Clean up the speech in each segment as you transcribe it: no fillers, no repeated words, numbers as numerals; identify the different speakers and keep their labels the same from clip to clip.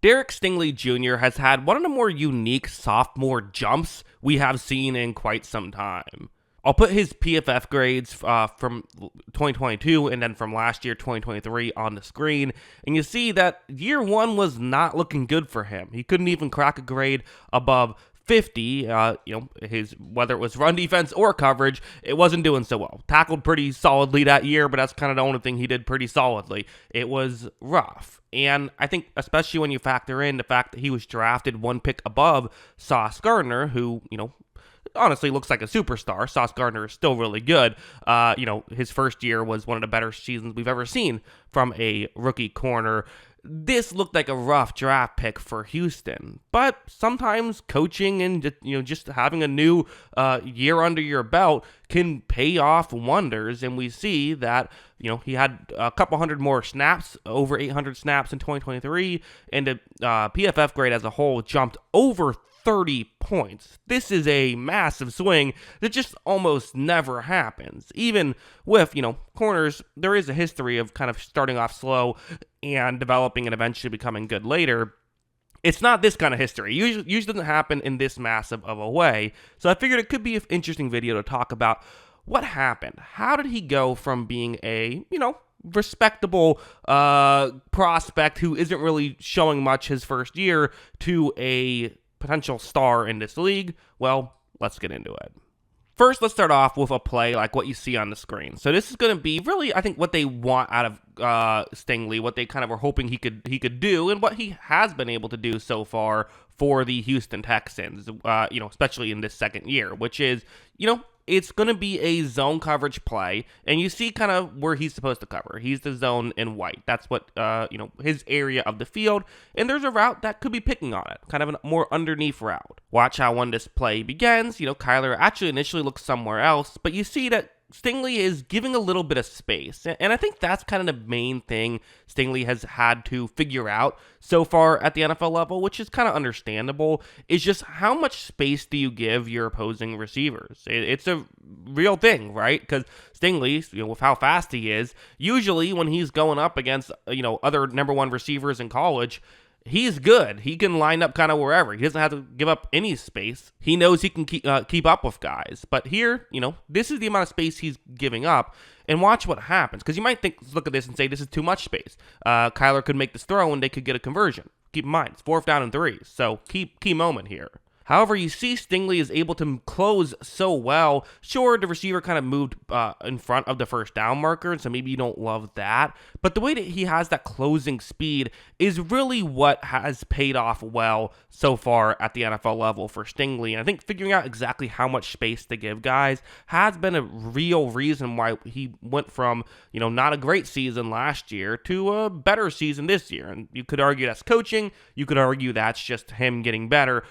Speaker 1: Derek Stingley Jr. has had one of the more unique sophomore jumps we have seen in quite some time. I'll put his PFF grades from 2022 and then from last year, 2023, on the screen, and you see that year one was not looking good for him. He couldn't even crack a grade above 50, whether it was run defense or coverage, it wasn't doing so well. Tackled pretty solidly that year, but that's kind of the only thing he did pretty solidly. It was rough. And I think especially when you factor in the fact that he was drafted one pick above Sauce Gardner, who, honestly looks like a superstar. Sauce Gardner is still really good. His first year was one of the better seasons we've ever seen from a rookie corner. This looked like a rough draft pick for Houston, but sometimes coaching and just having a new year under your belt can pay off wonders, and we see that he had a couple hundred more snaps, over 800 snaps in 2023, and the PFF grade as a whole jumped over 30 points. This is a massive swing that just almost never happens. Even with, corners, there is a history of kind of starting off slow and developing and eventually becoming good later. It's not this kind of history. Usually doesn't happen in this massive of a way. So I figured it could be an interesting video to talk about what happened. How did he go from being a, respectable prospect who isn't really showing much his first year to a potential star in this league? Well, let's get into it. First, let's start off with a play like what you see on the screen. So this is going to be really, I think, what they want out of Stingley, what they kind of were hoping he could do, and what he has been able to do so far for the Houston Texans, especially in this second year, which is, it's going to be a zone coverage play, and you see kind of where he's supposed to cover. He's the zone in white. That's what, his area of the field, and there's a route that could be picking on it, kind of a more underneath route. Watch how when this play begins, Kyler actually initially looks somewhere else, but you see that Stingley is giving a little bit of space, and I think that's kind of the main thing Stingley has had to figure out so far at the NFL level, which is kind of understandable, is just how much space do you give your opposing receivers? It's a real thing, right? Because Stingley, with how fast he is, usually when he's going up against, other number one receivers in college, he's good. He can line up kind of wherever. He doesn't have to give up any space. He knows he can keep up with guys. But here, this is the amount of space he's giving up. And watch what happens. Because you might look at this and say, this is too much space. Kyler could make this throw and they could get a conversion. Keep in mind, it's 4th down and 3. So key moment here. However, you see Stingley is able to close so well. Sure, the receiver kind of moved in front of the first down marker, so maybe you don't love that. But the way that he has that closing speed is really what has paid off well so far at the NFL level for Stingley. And I think figuring out exactly how much space to give guys has been a real reason why he went from, not a great season last year to a better season this year. And you could argue that's coaching. You could argue that's just him getting better.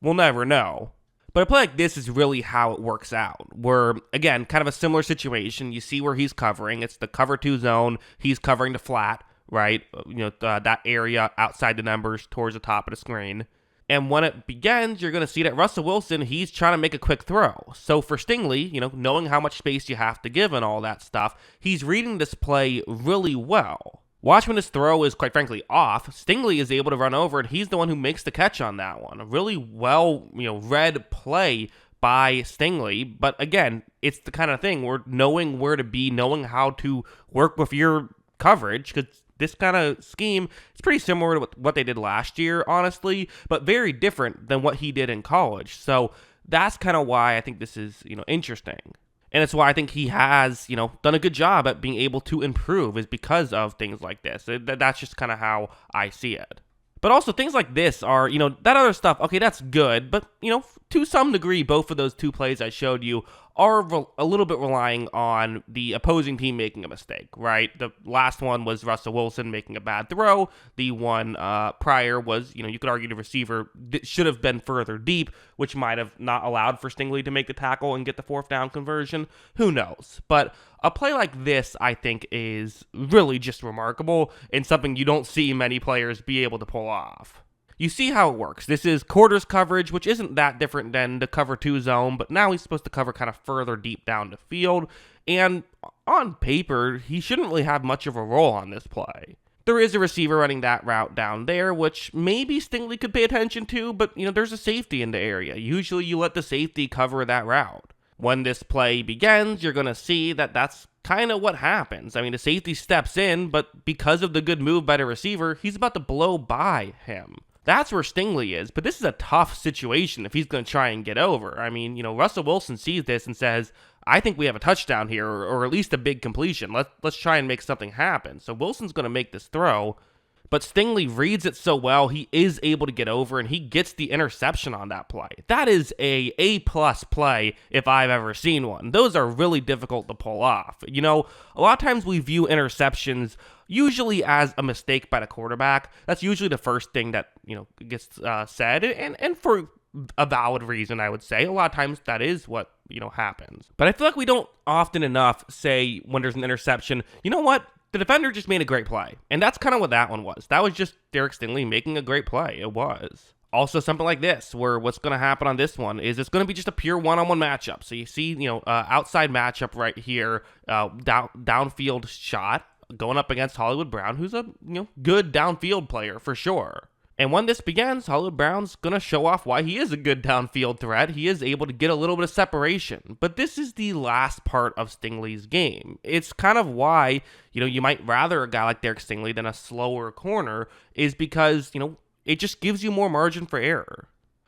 Speaker 1: We'll never know. But a play like this is really how it works out. Where, again, kind of a similar situation. You see where he's covering. It's the cover 2 zone. He's covering the flat, right? That area outside the numbers towards the top of the screen. And when it begins, you're going to see that Russell Wilson, he's trying to make a quick throw. So for Stingley, knowing how much space you have to give and all that stuff, he's reading this play really well. Watch when his throw is, quite frankly, off. Stingley is able to run over, and he's the one who makes the catch on that one. A really well, read play by Stingley. But again, it's the kind of thing where knowing where to be, knowing how to work with your coverage, because this kind of scheme is pretty similar to what they did last year, honestly, but very different than what he did in college. So that's kind of why I think this is, interesting. And it's why I think he has, done a good job at being able to improve, is because of things like this. That's just kind of how I see it. But also things like this are, that other stuff, okay, that's good. But, to some degree, both of those 2 plays I showed you are a little bit relying on the opposing team making a mistake, right? The last one was Russell Wilson making a bad throw. The one prior was, you could argue the receiver should have been further deep, which might have not allowed for Stingley to make the tackle and get the 4th down conversion. Who knows? But a play like this, I think, is really just remarkable and something you don't see many players be able to pull off. You see how it works. This is quarters coverage, which isn't that different than the cover 2 zone, but now he's supposed to cover kind of further deep down the field. And on paper, he shouldn't really have much of a role on this play. There is a receiver running that route down there, which maybe Stingley could pay attention to, but, there's a safety in the area. Usually you let the safety cover that route. When this play begins, you're going to see that that's kind of what happens. I mean, the safety steps in, but because of the good move by the receiver, he's about to blow by him. That's where Stingley is, but this is a tough situation if he's going to try and get over. I mean, Russell Wilson sees this and says, I think we have a touchdown here, or at least a big completion. Let's try and make something happen. So Wilson's going to make this throw, but Stingley reads it so well, he is able to get over, and he gets the interception on that play. That is a A-plus play if I've ever seen one. Those are really difficult to pull off. A lot of times we view interceptions usually as a mistake by the quarterback. That's usually the first thing that, gets said, and for a valid reason, I would say. A lot of times that is what, happens. But I feel like we don't often enough say when there's an interception, you know what? The defender just made a great play. And that's kind of what that one was. That was just Derek Stingley making a great play. It was. Also, something like this, where what's going to happen on this one is it's going to be just a pure one-on-one matchup. So you see, outside matchup right here, downfield shot going up against Hollywood Brown, who's a good downfield player for sure. And when this begins, Hollywood Brown's going to show off why he is a good downfield threat. He is able to get a little bit of separation. But this is the last part of Stingley's game. It's kind of why, you might rather a guy like Derek Stingley than a slower corner, is because, it just gives you more margin for error.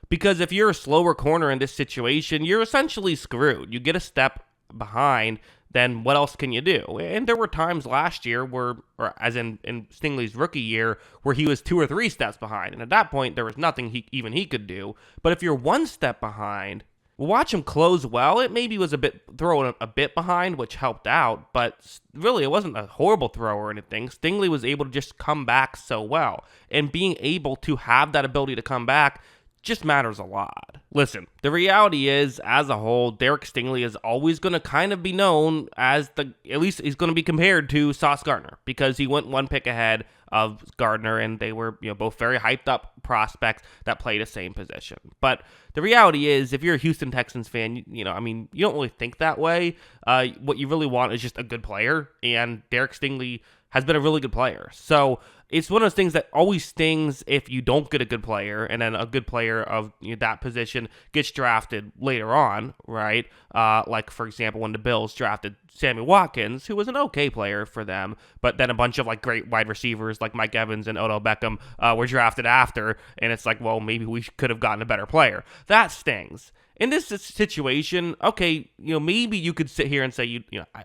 Speaker 1: Because if you're a slower corner in this situation, you're essentially screwed. You get a step behind, then what else can you do? And there were times last year where, or as in Stingley's rookie year, where he was 2 or 3 steps behind. And at that point, there was nothing he could do. But if you're 1 step behind, watch him close well. It maybe was throwing a bit behind, which helped out. But really, it wasn't a horrible throw or anything. Stingley was able to just come back so well. And being able to have that ability to come back just matters a lot. Listen, the reality is, as a whole, Derek Stingley is always going to kind of be known as at least he's going to be compared to Sauce Gardner, because he went 1 pick ahead of Gardner, and they were, both very hyped up prospects that play the same position. But the reality is, if you're a Houston Texans fan, you don't really think that way. What you really want is just a good player, and Derek Stingley has been a really good player. So it's one of those things that always stings if you don't get a good player, and then a good player of that position gets drafted later on, right? Like, for example, when the Bills drafted Sammy Watkins, who was an okay player for them, but then a bunch of great wide receivers like Mike Evans and Odell Beckham were drafted after, and it's like, well, maybe we could have gotten a better player. That stings. In this situation, okay, maybe you could sit here and say,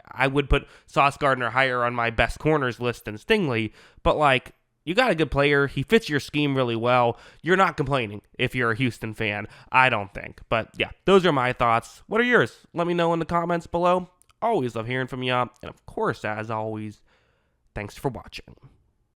Speaker 1: I would put Sauce Gardner higher on my best corners list than Stingley, but you got a good player. He fits your scheme really well. You're not complaining if you're a Houston fan, I don't think. But yeah, those are my thoughts. What are yours? Let me know in the comments below. Always love hearing from you. And of course, as always, thanks for watching.